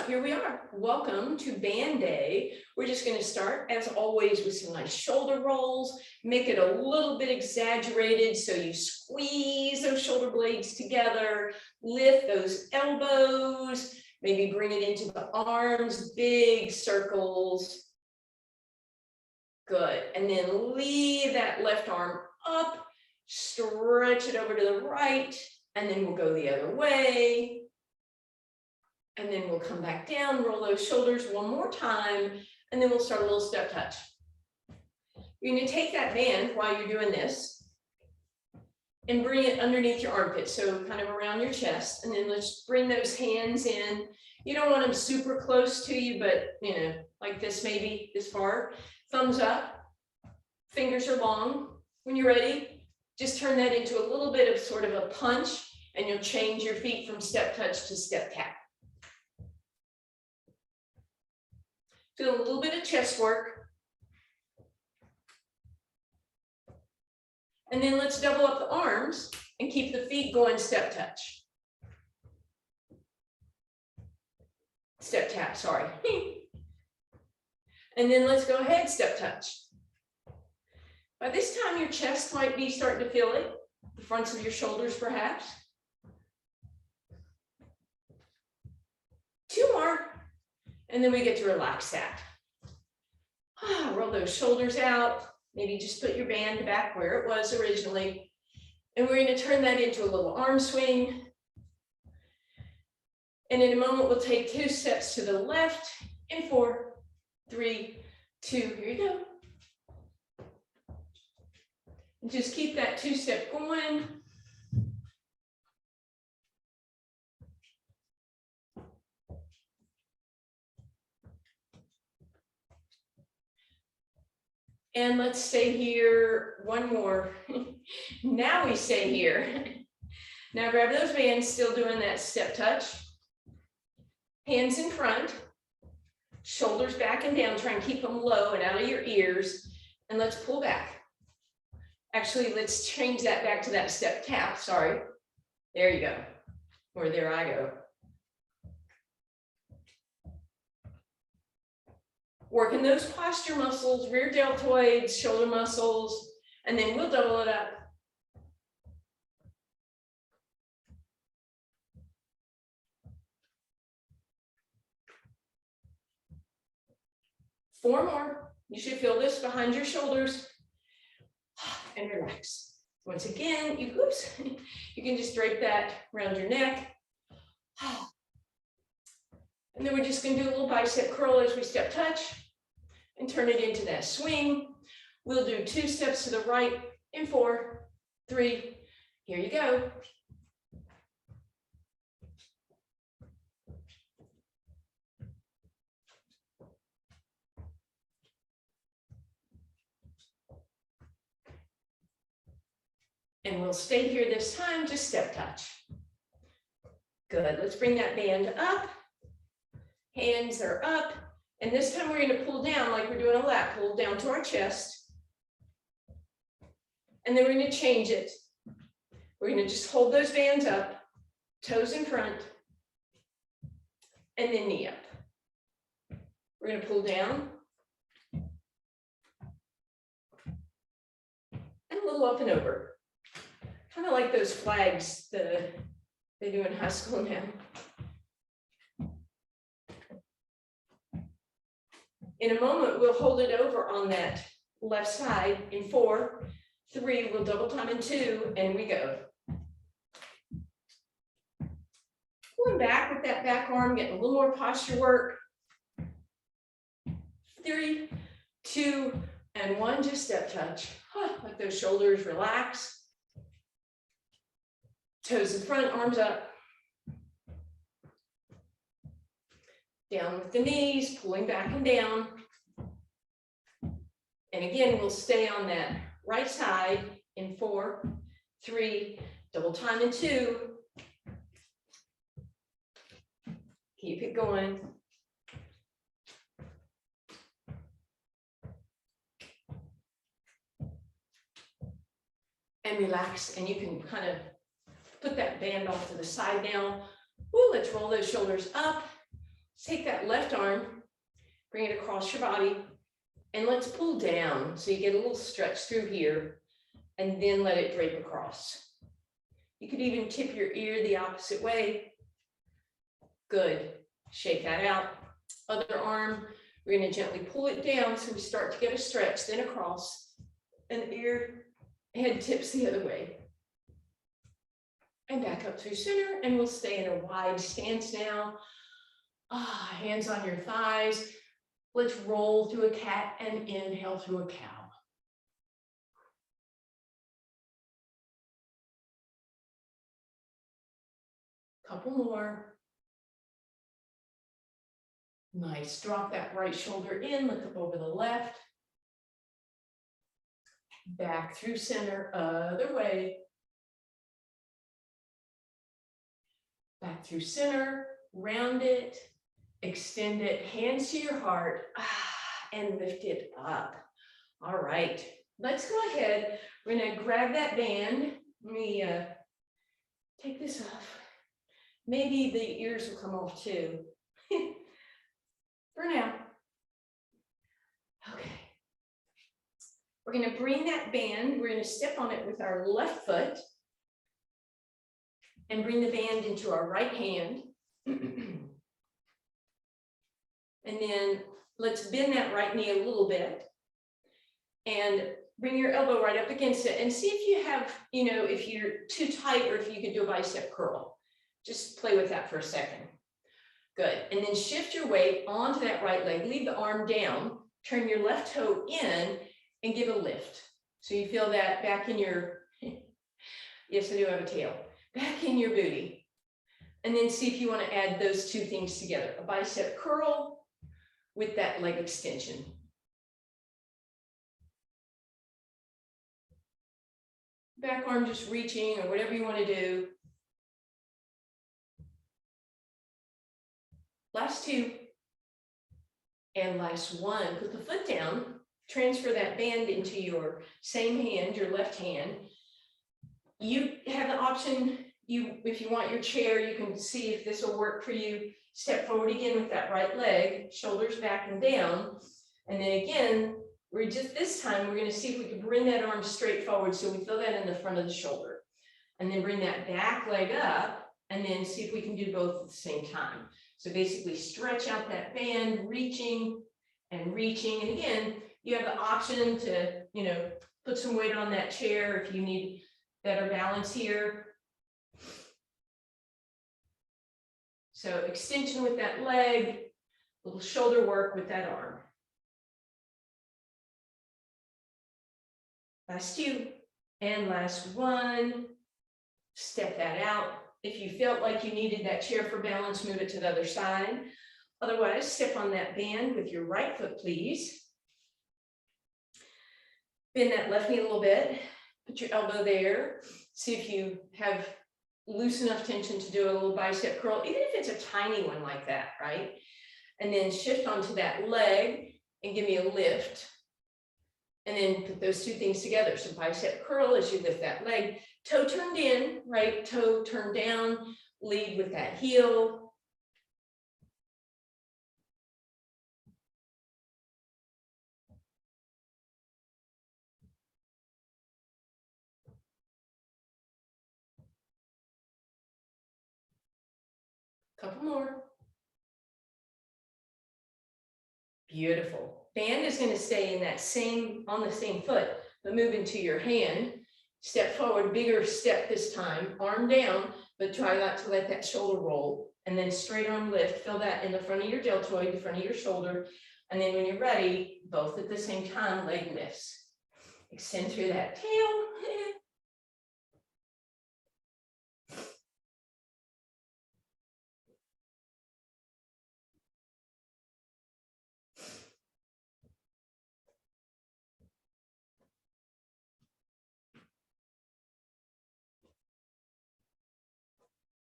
here we are. Welcome to band day. We're just going to start, as always, with some nice shoulder rolls. Make it a little bit exaggerated so you squeeze those shoulder blades together, lift those elbows, maybe bring it into the arms, big circles. Good. And then leave that left arm up, stretch it over to the right, and then we'll go the other way. And then we'll come back down, roll those shoulders one more time, and then we'll start a little step touch. You're going to take that band while you're doing this and bring it underneath your armpit, so kind of around your chest, and then let's bring those hands in. You don't want them super close to you, but like this, maybe this far. Thumbs up, fingers are long. When you're ready, just turn that into a little bit of sort of a punch, and you'll change your feet from step touch to step tap. Do a little bit of chest work. And then let's double up the arms and keep the feet going step touch. Step tap, sorry. And then let's go ahead, step touch. By this time, your chest might be starting to feel it, the fronts of your shoulders perhaps. 2 more. And then we get to relax that. Roll those shoulders out. Maybe just put your band back where it was originally. And we're going to turn that into a little arm swing. And in a moment, we'll take 2 steps to the left in 4, 3, 2. Here you go. And just keep that 2-step going. And let's stay here one more. Now we stay here. Now grab those bands, still doing that step touch. Hands in front, shoulders back and down, try and keep them low and out of your ears. And let's pull back. Actually, let's change that back to that step tap, sorry. There you go, or there I go. Working those posture muscles, rear deltoids, shoulder muscles, and then we'll double it up. Four more. You should feel this behind your shoulders and relax. Once again, you can just drape that around your neck. And then we're just going to do a little bicep curl as we step touch and turn it into that swing. We'll do 2 steps to the right in 4, 3. Here you go. And we'll stay here this time, just step touch. Good. Let's bring that band up. Hands are up, and this time we're going to pull down like we're doing a lap, pull down to our chest. And then we're going to change it. We're going to just hold those bands up, toes in front, and then knee up. We're going to pull down, and a little up and over. Kind of like those flags they do in high school now. In a moment, we'll hold it over on that left side in 4, 3, we'll double time in 2, and we go. Pulling back with that back arm, getting a little more posture work. 3, 2, and 1, just step touch. Let those shoulders relax. Toes in front, arms up. Down with the knees, pulling back and down. And again, we'll stay on that right side in 4, 3, double time in 2. Keep it going. And relax, and you can kind of put that band off to the side now. Woo, let's roll those shoulders up. Take that left arm, bring it across your body, and let's pull down so you get a little stretch through here, and then let it drape across. You could even tip your ear the opposite way. Good. Shake that out. Other arm, we're going to gently pull it down so we start to get a stretch, then across, and ear, head tips the other way. And back up through center, and we'll stay in a wide stance now. Hands on your thighs. Let's roll through a cat and inhale through a cow. Couple more. Nice. Drop that right shoulder in, look up over the left. Back through center, other way. Back through center, round it, extend it, hands to your heart, and lift it up. All right, let's go ahead. We're gonna grab that band. Let me take this off. Maybe the ears will come off too. For now. Okay. We're gonna bring that band, we're gonna step on it with our left foot and bring the band into our right hand. And then let's bend that right knee a little bit and bring your elbow right up against it and see if you have, if you're too tight or if you could do a bicep curl. Just play with that for a second. Good. And then shift your weight onto that right leg. Leave the arm down. Turn your left toe in and give a lift. So you feel that back in your, yes, I do have a tail, back in your booty. And then see if you want to add those two things together. A bicep curl with that leg extension. Back arm just reaching or whatever you want to do. Last two, and last one. Put the foot down, transfer that band into your same hand, your left hand. You have the option, if you want your chair, you can see if this will work for you. Step forward again with that right leg, shoulders back and down. And then again, this time we're gonna see if we can bring that arm straight forward so we feel that in the front of the shoulder. And then bring that back leg up and then see if we can do both at the same time. So basically stretch out that band, reaching and reaching. And again, you have the option to, put some weight on that chair if you need better balance here. So extension with that leg, little shoulder work with that arm. Last two and last one. Step that out. If you felt like you needed that chair for balance, move it to the other side. Otherwise, step on that band with your right foot, please. Bend that left knee a little bit. Put your elbow there. See if you have loose enough tension to do a little bicep curl, even if it's a tiny one like that, right? And then shift onto that leg and give me a lift. And then put those two things together. So bicep curl as you lift that leg. Toe turned in, right toe turned down, lead with that heel. Couple more. Beautiful. Band is going to stay in that on the same foot, but move into your hand. Step forward, bigger step this time, arm down, but try not to let that shoulder roll. And then straight arm lift, feel that in the front of your deltoid, the front of your shoulder. And then when you're ready, both at the same time, leg lifts. Extend through that tail.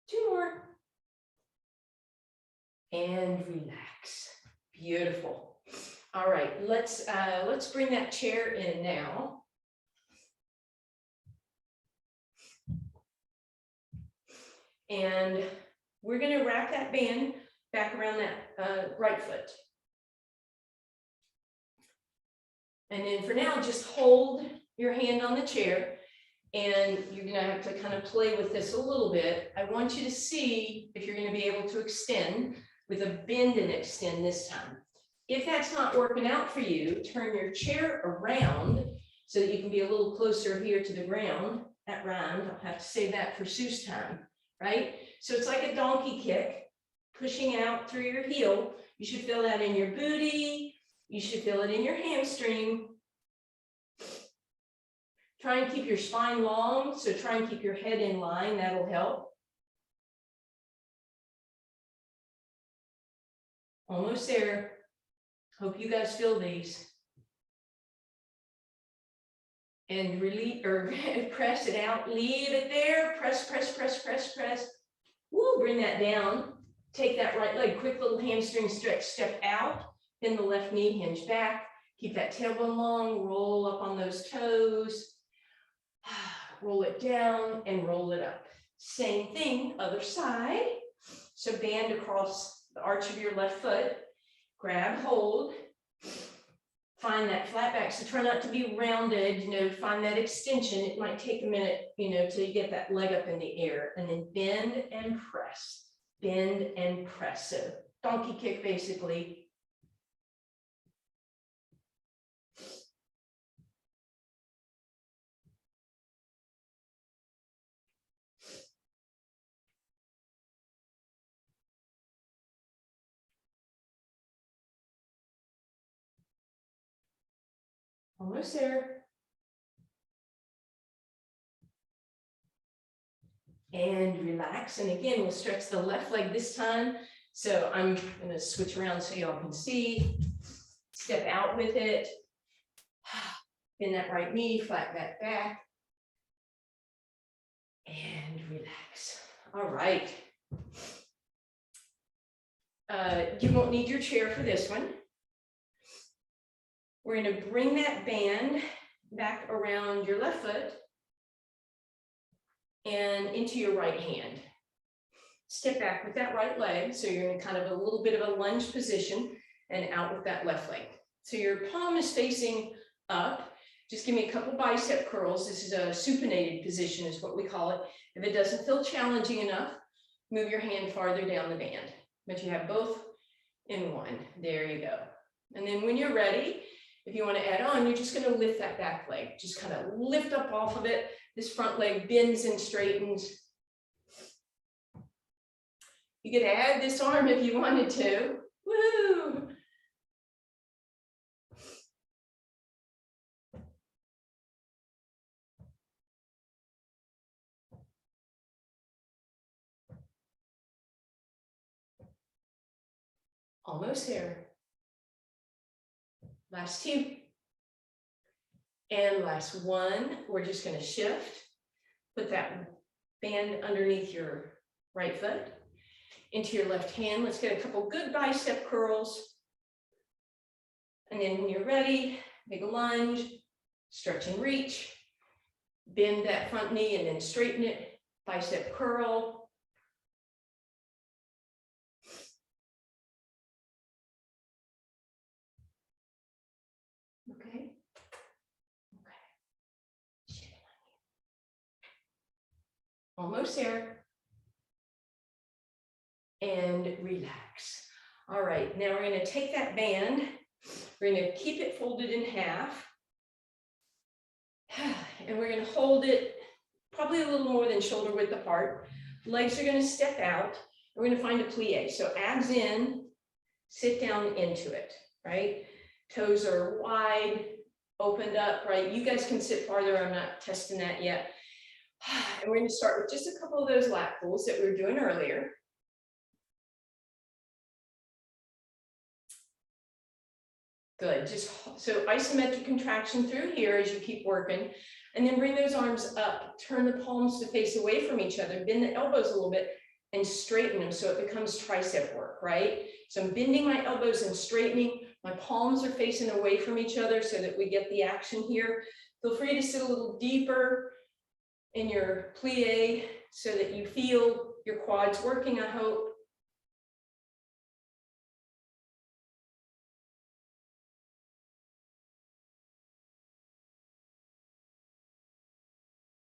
Two more. And relax. Beautiful. All right, let's bring that chair in now. And we're going to wrap that band back around that right foot. And then for now, just hold your hand on the chair, and you're gonna have to kind of play with this a little bit. I want you to see if you're gonna be able to extend with a bend and extend this time. If that's not working out for you, turn your chair around so that you can be a little closer here to the ground. That rhymed, I'll have to save that for Sue's time, right? So it's like a donkey kick, pushing out through your heel. You should feel that in your booty. You should feel it in your hamstring. Try and keep your spine long, so try and keep your head in line, that'll help. Almost there. Hope you guys feel these. And release or press it out, leave it there, press, press, press, press, press. Woo, bring that down. Take that right leg, quick little hamstring stretch, step out, bend the left knee, hinge back, keep that tailbone long, roll up on those toes. Roll it down and roll it up. Same thing, other side. So band across the arch of your left foot, grab hold, find that flat back. So try not to be rounded, find that extension. It might take a minute, till you get that leg up in the air, and then bend and press, bend and press. So donkey kick basically. Almost there. And relax. And again, we'll stretch the left leg this time. So I'm going to switch around so y'all can see. Step out with it. Bend that right knee, flat that back. And relax. All right. You won't need your chair for this one. We're going to bring that band back around your left foot and into your right hand. Step back with that right leg. So you're in kind of a little bit of a lunge position and out with that left leg. So your palm is facing up. Just give me a couple bicep curls. This is a supinated position is what we call it. If it doesn't feel challenging enough, move your hand farther down the band. But you have both in one. There you go. And then when you're ready, if you want to add on, you're just going to lift that back leg. Just kind of lift up off of it. This front leg bends and straightens. You could add this arm if you wanted to. Woo! Almost there. Last two. And last one. We're just going to shift. Put that band underneath your right foot. Into your left hand. Let's get a couple good bicep curls. And then when you're ready, make a lunge, stretch and reach. Bend that front knee and then straighten it. Bicep curl. Okay. Almost there. And relax. All right, now we're going to take that band. We're going to keep it folded in half. And we're going to hold it probably a little more than shoulder width apart. Legs are going to step out. We're going to find a plie. So abs in, sit down into it, right? Toes are wide, opened up, right? You guys can sit farther. I'm not testing that yet. And we're going to start with just a couple of those lat pulls that we were doing earlier. Good, just so isometric contraction through here as you keep working, and then bring those arms up, turn the palms to face away from each other, bend the elbows a little bit and straighten them so it becomes tricep work, right? So I'm bending my elbows and straightening, my palms are facing away from each other so that we get the action here. Feel free to sit a little deeper in your plie so that you feel your quads working, I hope.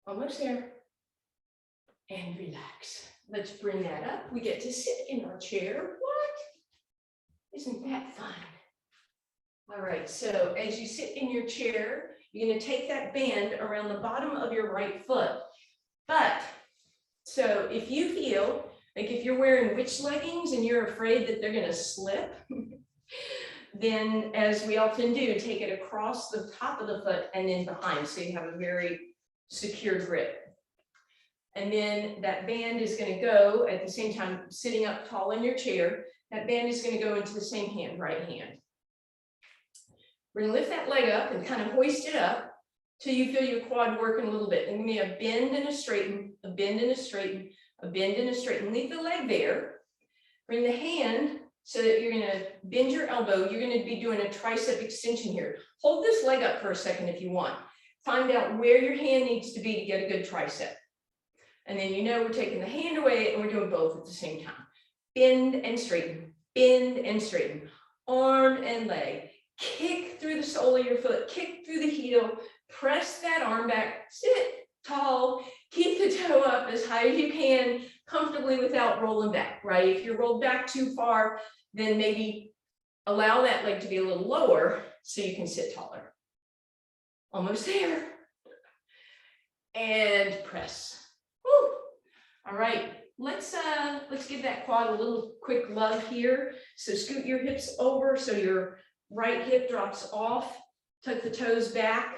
Almost there. And relax. Let's bring that up. We get to sit in our chair. What? Isn't that fun? All right, so as you sit in your chair, you're going to take that band around the bottom of your right foot. But, so if you feel like if you're wearing witch leggings and you're afraid that they're going to slip, then as we often do, take it across the top of the foot and then behind, so you have a very secure grip. And then that band is going to go at the same time, sitting up tall in your chair, that band is going to go into the same hand, right hand. We're going to lift that leg up and kind of hoist it up till you feel your quad working a little bit. And give me a bend and a straighten, a bend and a straighten, a bend and a straighten. Leave the leg there. Bring the hand so that you're going to bend your elbow. You're going to be doing a tricep extension here. Hold this leg up for a second if you want. Find out where your hand needs to be to get a good tricep. And then you know we're taking the hand away and we're doing both at the same time. Bend and straighten, bend and straighten. Arm and leg. Kick through the sole of your foot, kick through the heel, press that arm back, sit tall, keep the toe up as high as you can, comfortably without rolling back, right? If you're rolled back too far, then maybe allow that leg to be a little lower so you can sit taller. Almost there. And press. Woo. All right, let's give that quad a little quick love here. So scoot your hips over so your right hip drops off, tuck the toes back,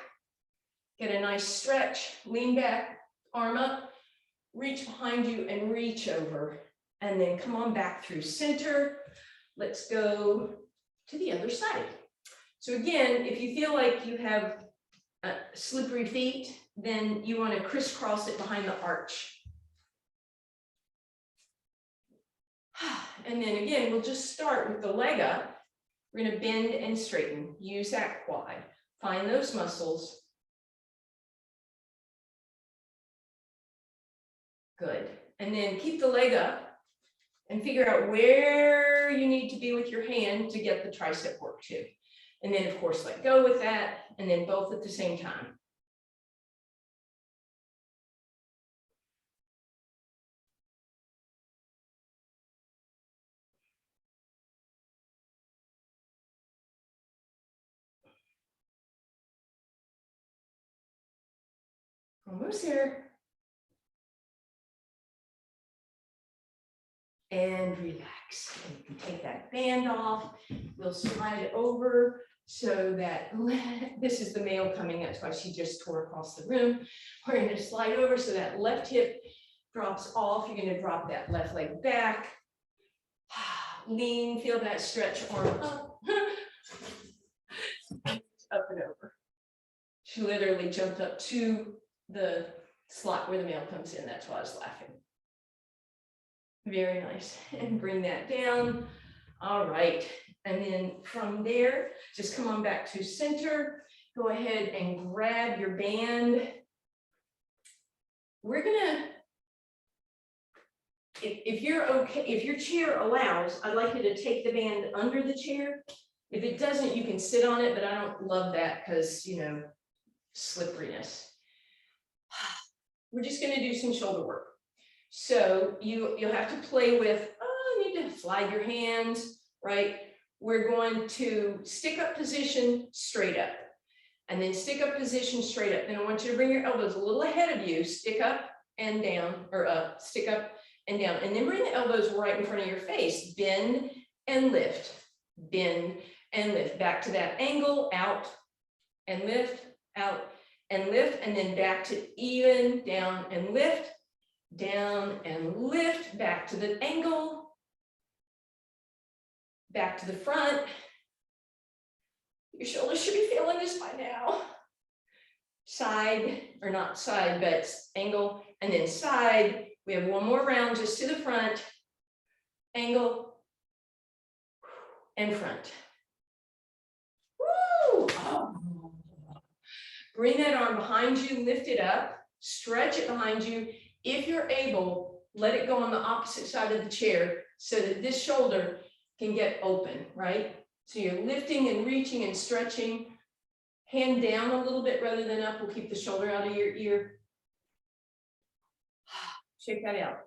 get a nice stretch, lean back, arm up, reach behind you and reach over, and then come on back through center. Let's go to the other side. So again, if you feel like you have slippery feet, then you want to crisscross it behind the arch. And then again, we'll just start with the leg up. We're going to bend and straighten. Use that quad. Find those muscles. Good. And then keep the leg up and figure out where you need to be with your hand to get the tricep work too. And then of course, let go with that, and then both at the same time. Almost here. And relax. And you can take that band off. We'll slide it over so that this is the male coming. That's why she just tore across the room. We're going to slide over so that left hip drops off. You're going to drop that left leg back. Lean, feel that stretch, arm up. Up and over. She literally jumped up to the slot where the male comes in. That's why I was laughing. Very nice. And bring that down. All right. And then from there, just come on back to center. Go ahead and grab your band. We're gonna, if you're okay, if your chair allows, I'd like you to take the band under the chair. If it doesn't, you can sit on it, but I don't love that because, you know, slipperiness. We're just going to do some shoulder work. So you'll have to play with, you need to slide your hands, right? We're going to stick up position straight up, and then stick up position straight up. Then I want you to bring your elbows a little ahead of you, stick up and down, or up, stick up and down, and then bring the elbows right in front of your face. Bend and lift, bend and lift. Back to that angle, out and lift, out and lift, and then back to even, down and lift, back to the angle, back to the front. Your shoulders should be feeling this by now. Side, or not side, but angle, and then side. We have one more round just to the front, angle, and front. Woo! Oh. Bring that arm behind you, lift it up, stretch it behind you. If you're able, let it go on the opposite side of the chair so that this shoulder can get open, right? So you're lifting and reaching and stretching. Hand down a little bit rather than up. We'll keep the shoulder out of your ear. Shake that out.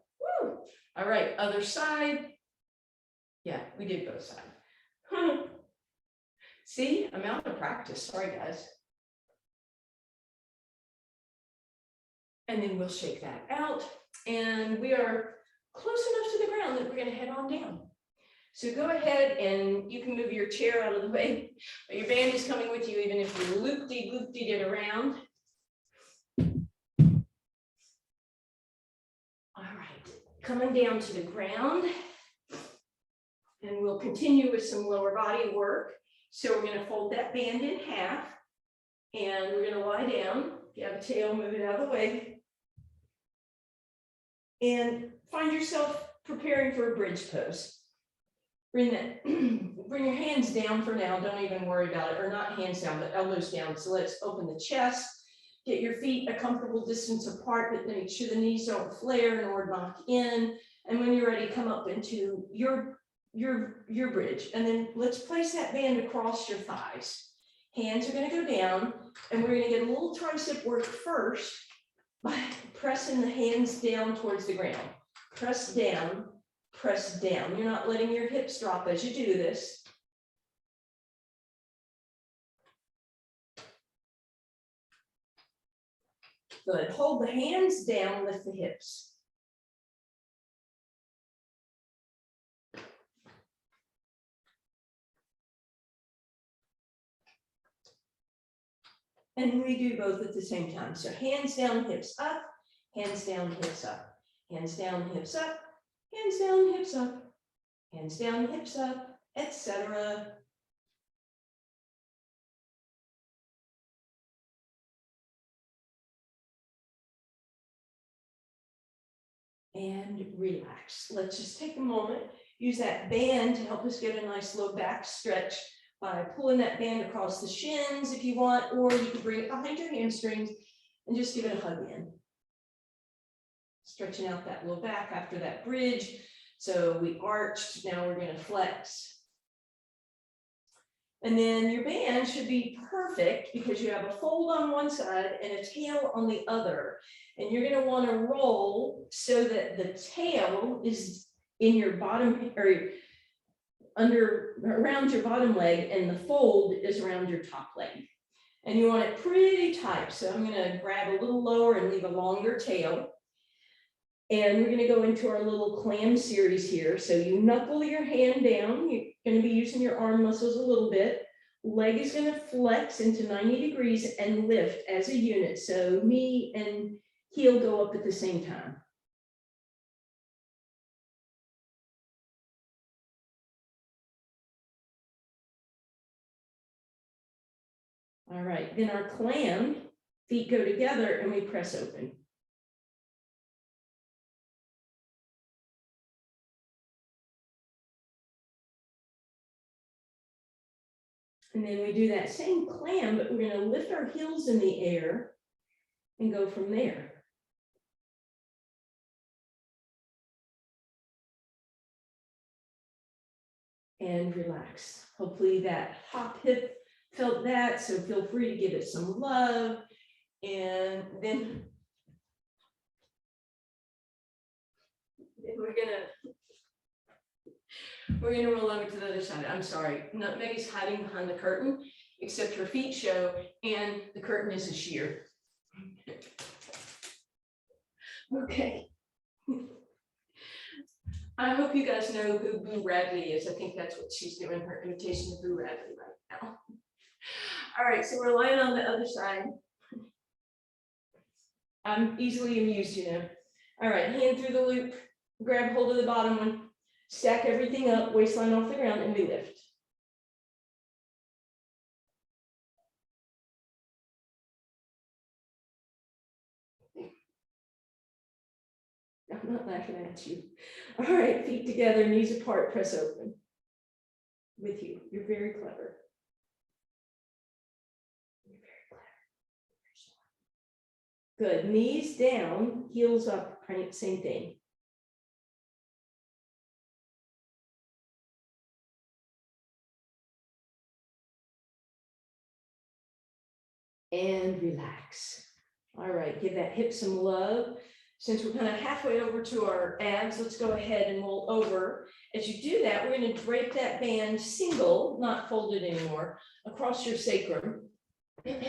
Woo. All right, other side. Yeah, we did both sides. See, I'm out of practice. Sorry, guys. And then we'll shake that out. And we are close enough to the ground that we're going to head on down. So go ahead and you can move your chair out of the way, but your band is coming with you even if you loop-de-looped it around. All right, coming down to the ground. And we'll continue with some lower body work. So we're going to fold that band in half and we're going to lie down. If you have a tail, move it out of the way. And find yourself preparing for a bridge pose. Bring your hands down for now. Don't even worry about it, or not hands down, but elbows down. So let's open the chest. Get your feet a comfortable distance apart, but make sure the knees don't flare nor knock in. And when you're ready, come up into your bridge. And then let's place that band across your thighs. Hands are going to go down, and we're going to get a little tricep work first by pressing the hands down towards the ground. Press down, press down. You're not letting your hips drop as you do this. Good. Hold the hands down, lift the hips. And we do both at the same time. So hands down, hips up, hands down, hips up, hands down, hips up, hands down, hips up, hands down, hips up, etc. And relax. Let's just take a moment. Use that band to help us get a nice low back stretch by pulling that band across the shins if you want, or you can bring it behind your hamstrings and just give it a hug in. Stretching out that low back after that bridge. So we arched, now we're going to flex. And then your band should be perfect because you have a fold on one side and a tail on the other. And you're going to want to roll so that the tail is in your bottom, or around your bottom leg, and the fold is around your top leg. And you want it pretty tight. So I'm going to grab a little lower and leave a longer tail. And we're going to go into our little clam series here. So you knuckle your hand down. You're going to be using your arm muscles a little bit. Leg is going to flex into 90 degrees and lift as a unit. So knee and heel go up at the same time. All right, then our clam, feet go together and we press open. And then we do that same clam, but we're going to lift our heels in the air and go from there. And relax. Hopefully that hop hip felt that, so feel free to give it some love. And then we're gonna roll over to the other side. I'm sorry, Nutmeg is hiding behind the curtain, except her feet show, and the curtain is a sheer. Okay. I hope you guys know who Boo Radley is. I think that's what she's doing, her imitation of Boo Radley right now. All right, so we're lying on the other side. I'm easily amused, you know. All right, hand through the loop, grab hold of the bottom one, stack everything up, waistline off the ground, and we lift. I'm not laughing at you. All right, feet together, knees apart, press open. With you, you're very clever. You're very clever. Good, knees down, heels up, right? Same thing. And relax. All right, give that hip some love. Since we're kind of halfway over to our abs, let's go ahead and roll over. As you do that, we're going to drape that band single, not folded anymore, across your sacrum. And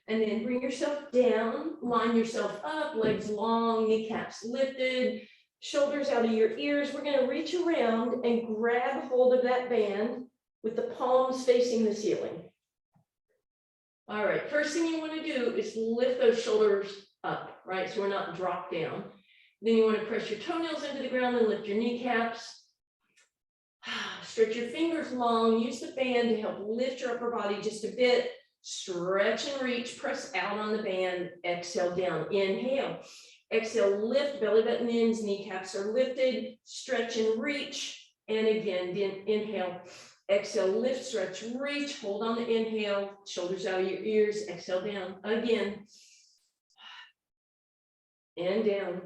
then bring yourself down, line yourself up, legs long, kneecaps lifted, shoulders out of your ears. We're going to reach around and grab hold of that band with the palms facing the ceiling. All right, first thing you want to do is lift those shoulders up, right? So we're not dropped down. Then you want to press your toenails into the ground and lift your kneecaps. Stretch your fingers long, use the band to help lift your upper body just a bit. Stretch and reach, press out on the band, exhale down, inhale. Exhale, lift, belly button ends, kneecaps are lifted, stretch and reach. And again, inhale, exhale, lift, stretch, reach, hold on the inhale, shoulders out of your ears, exhale down, again. And down.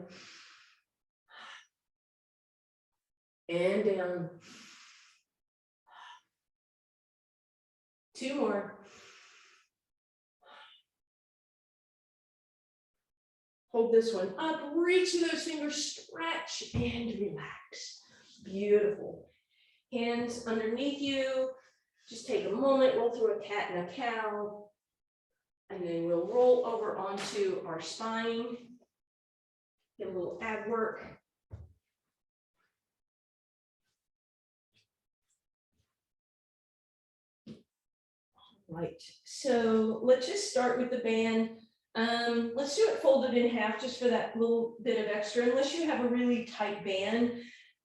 And down. 2 more. Hold this one up, reach those fingers, stretch and relax. Beautiful. Hands underneath you. Just take a moment, roll through a cat and a cow. And then we'll roll over onto our spine. Get a little ab work. Right, so let's just start with the band. Let's do it folded in half just for that little bit of extra, unless you have a really tight band.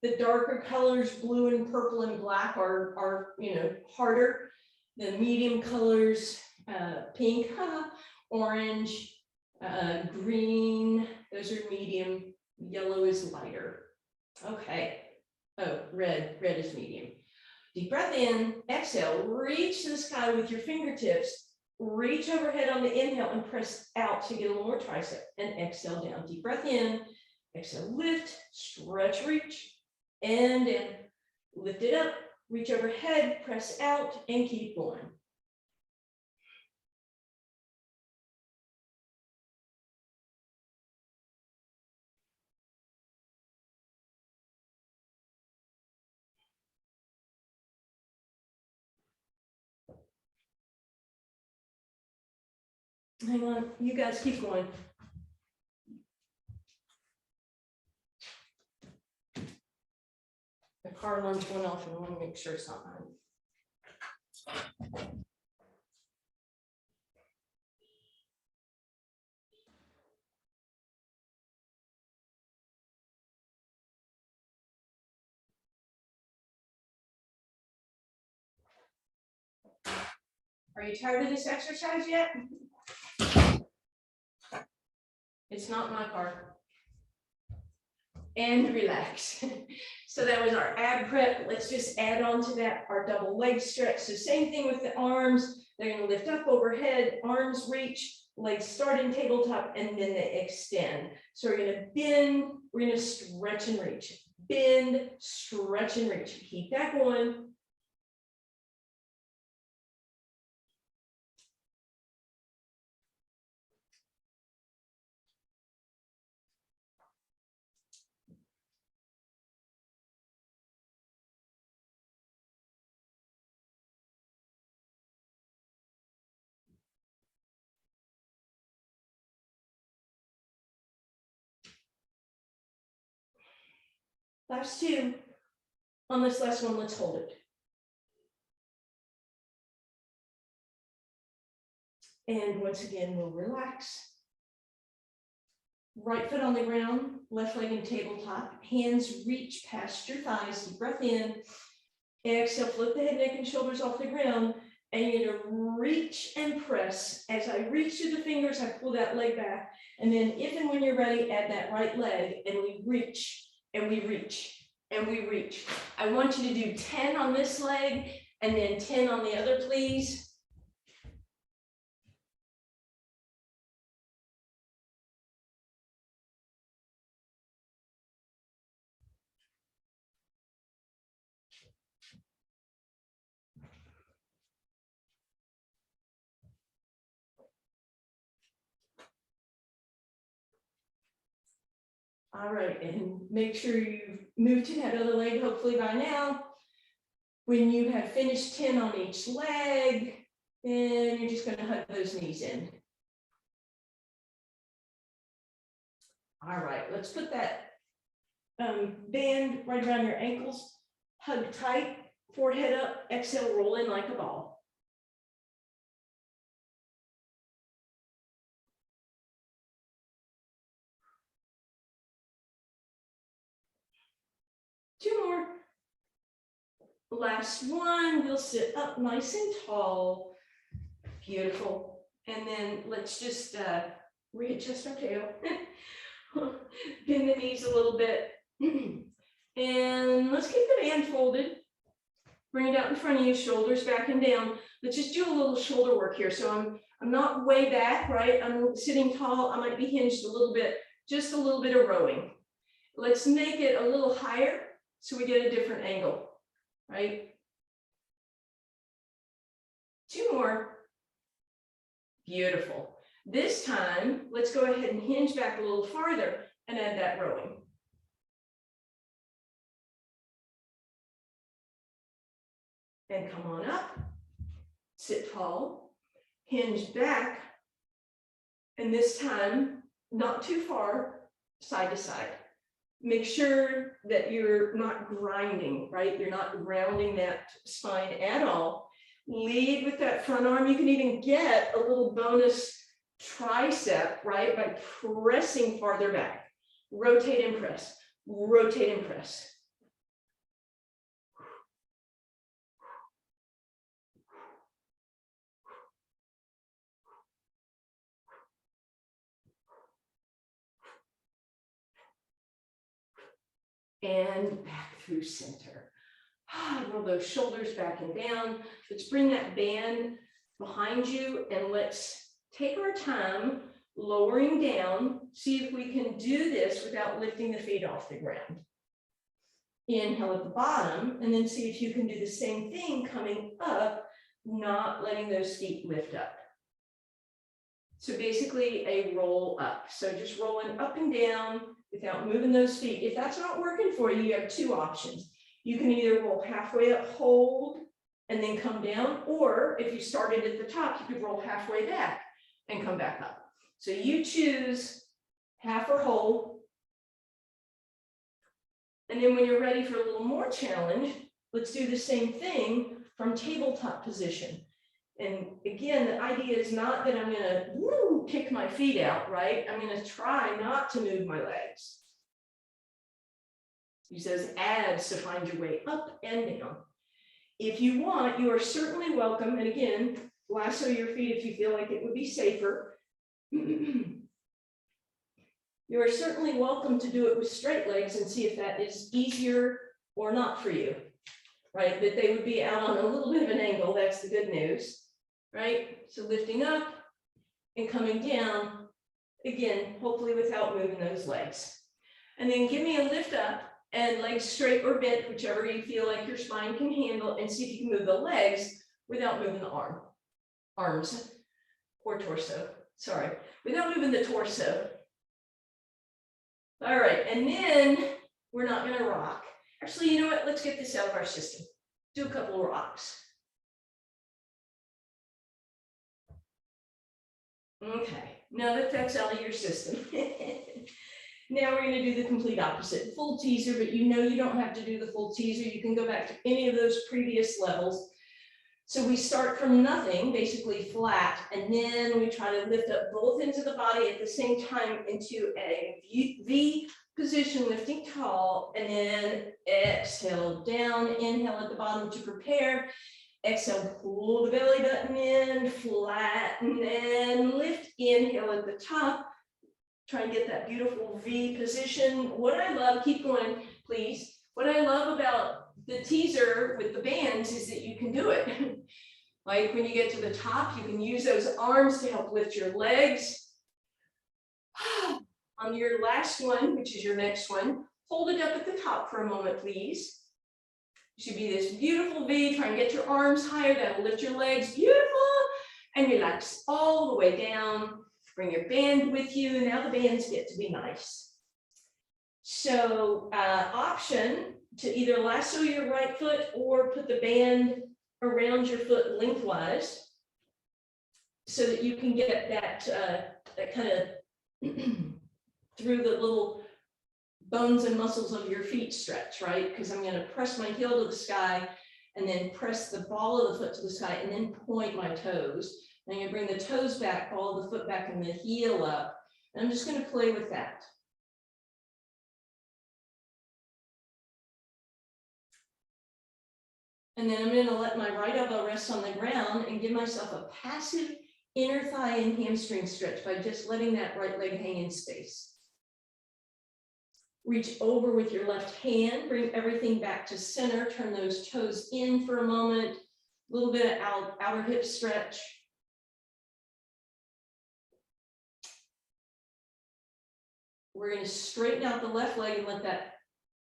The darker colors, blue and purple and black are harder. The medium colors, pink, orange, green, those are medium, yellow is lighter. Okay, oh, red is medium. Deep breath in, exhale, reach to the sky with your fingertips, reach overhead on the inhale and press out to get a little more tricep, and exhale down. Deep breath in, exhale, lift, stretch, reach, and in. Lift it up, reach overhead, press out, and keep going. Hang on, you guys keep going. The car alarm's going off and I want to make sure it's not mine. Are you tired of this exercise yet? It's not my car. And relax. So that was our ab prep. Let's just add on to that our double leg stretch. So same thing with the arms. They're going to lift up overhead, arms reach, legs start in tabletop, and then they extend. So we're going to bend, we're going to stretch and reach. Bend, stretch and reach. Keep that going. Last 2. On this last one, let's hold it. And once again, we'll relax. Right foot on the ground, left leg in tabletop, hands reach past your thighs, deep breath in. Exhale, flip the head, neck, and shoulders off the ground. And you're going to reach and press. As I reach through the fingers, I pull that leg back. And then if and when you're ready, add that right leg, and we reach, and we reach, and we reach. I want you to do 10 on this leg, and then 10 on the other, please. All right, and make sure you move to that other leg, hopefully by now. When you have finished 10 on each leg, then you're just gonna hug those knees in. All right, let's put that band right around your ankles, hug tight, forehead up, exhale, roll in like a ball. Two more. Last one, we'll sit up nice and tall. Beautiful. And then let's just readjust our tail. Bend the knees a little bit. And let's keep the band folded. Bring it out in front of you, shoulders back and down. Let's just do a little shoulder work here. So I'm not way back, right? I'm sitting tall. I might be hinged a little bit, just a little bit of rowing. Let's make it a little higher so we get a different angle, right? Two more. Beautiful. This time, let's go ahead and hinge back a little farther and add that rowing. And come on up, sit tall, hinge back, and this time, not too far, side to side. Make sure that you're not grinding, right? You're not rounding that spine at all. Lead with that front arm. You can even get a little bonus tricep, right? By pressing farther back. Rotate and press, rotate and press. And back through center. Roll those shoulders back and down. Let's bring that band behind you and let's take our time lowering down. See if we can do this without lifting the feet off the ground. Inhale at the bottom and then see if you can do the same thing coming up, not letting those feet lift up. So basically a roll up. So just rolling up and down without moving those feet. If that's not working for you, you have two options. You can either roll halfway up, hold, and then come down, or if you started at the top, you could roll halfway back and come back up. So you choose half or whole. And then when you're ready for a little more challenge, let's do the same thing from tabletop position. And again, the idea is not that I'm gonna kick my feet out, right? I'm gonna try not to move my legs. Use those abs to find your way up and down. If you want, you are certainly welcome. And again, lasso your feet if you feel like it would be safer. You are certainly welcome to do it with straight legs and see if that is easier or not for you, right? That they would be out on a little bit of an angle. That's the good news, right? So lifting up and coming down, again, hopefully without moving those legs. And then give me a lift up and legs straight or bent, whichever you feel like your spine can handle, and see if you can move the legs without moving the arms or torso, sorry, without moving the torso. All right, and then we're not gonna rock. Actually, you know what, let's get this out of our system. Do a couple of rocks. Okay, now that that's out of your system. Now we're going to do the complete opposite, full teaser, but you know you don't have to do the full teaser. You can go back to any of those previous levels. So we start from nothing, basically flat, and then we try to lift up both ends of the body at the same time into a V position, lifting tall, and then exhale down, inhale at the bottom to prepare. Exhale, pull the belly button in, flatten, and lift, inhale at the top. Try and get that beautiful V position. What I love, keep going, please. What I love about the teaser with the bands is that you can do it. Like when you get to the top, you can use those arms to help lift your legs. On your last one, which is your next one, hold it up at the top for a moment, please. It should be this beautiful V. Try and get your arms higher. That'll lift your legs. Beautiful. And relax all the way down. Bring your band with you. Now the bands get to be nice. So option to either lasso your right foot or put the band around your foot lengthwise so that you can get that kind of through the little bones and muscles of your feet stretch, right? Because I'm going to press my heel to the sky and then press the ball of the foot to the sky and then point my toes. And I'm going to bring the toes back, ball of the foot back, and the heel up. And I'm just going to play with that. And then I'm going to let my right elbow rest on the ground and give myself a passive inner thigh and hamstring stretch by just letting that right leg hang in space. Reach over with your left hand, bring everything back to center, turn those toes in for a moment, a little bit of outer hip stretch. We're going to straighten out the left leg and let that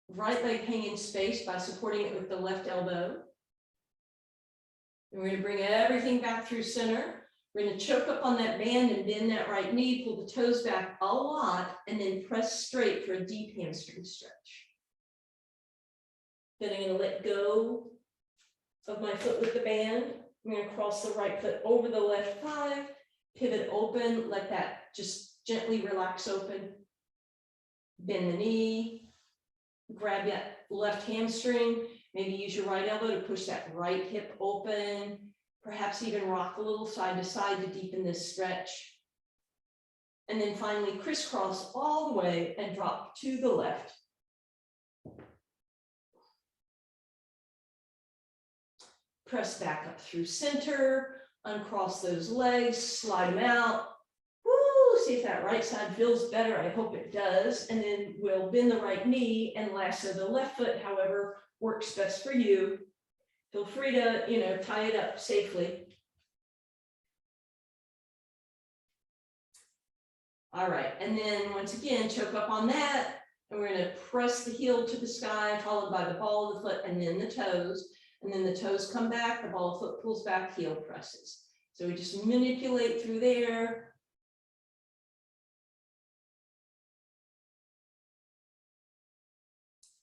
right leg hang in space by supporting it with the left elbow. And we're going to bring everything back through center. We're going to choke up on that band and bend that right knee, pull the toes back a lot, and then press straight for a deep hamstring stretch. Then I'm going to let go of my foot with the band. I'm going to cross the right foot over the left thigh, pivot open, let that just gently relax open. Bend the knee, grab that left hamstring, maybe use your right elbow to push that right hip open, perhaps even rock a little side to side to deepen this stretch. And then finally crisscross all the way and drop to the left. Press back up through center, uncross those legs, slide them out. Woo, see if that right side feels better. I hope it does. And then we'll bend the right knee and lasso the left foot, however works best for you. Feel free to, tie it up safely. All right, and then once again, choke up on that. And we're going to press the heel to the sky, followed by the ball of the foot and then the toes. And then the toes come back, the ball of the foot pulls back, heel presses. So we just manipulate through there.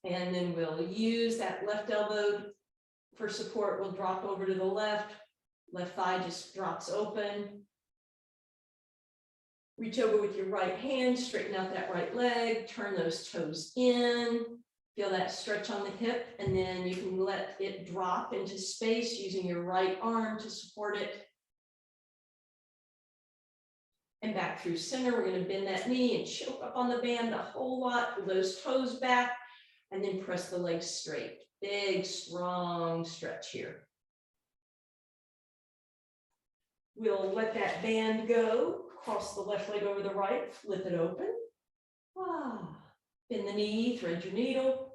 And then we'll use that left elbow for support. We'll drop over to the left. Left thigh just drops open. Reach over with your right hand, straighten out that right leg, turn those toes in. Feel that stretch on the hip, and then you can let it drop into space using your right arm to support it. And back through center, we're going to bend that knee and choke up on the band a whole lot, pull those toes back, and then press the legs straight. Big, strong stretch here. We'll let that band go, cross the left leg over the right, flip it open. Bend the knee, thread your needle.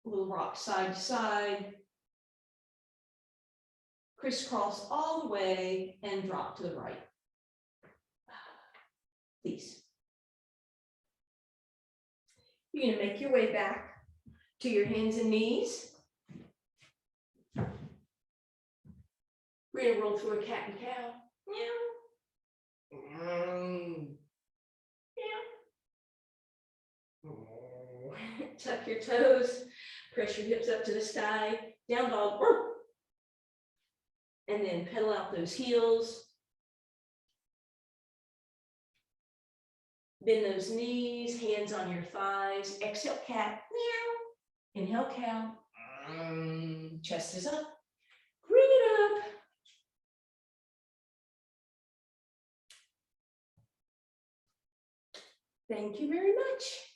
A little rock side to side. Crisscross all the way and drop to the right. Please. You're going to make your way back to your hands and knees. We're going to roll through a cat and cow. Meow. Tuck your toes, press your hips up to the sky, down dog, and then pedal out those heels. Bend those knees, hands on your thighs. Exhale, cat, meow. Inhale, cow. Chest is up. Bring it up. Thank you very much.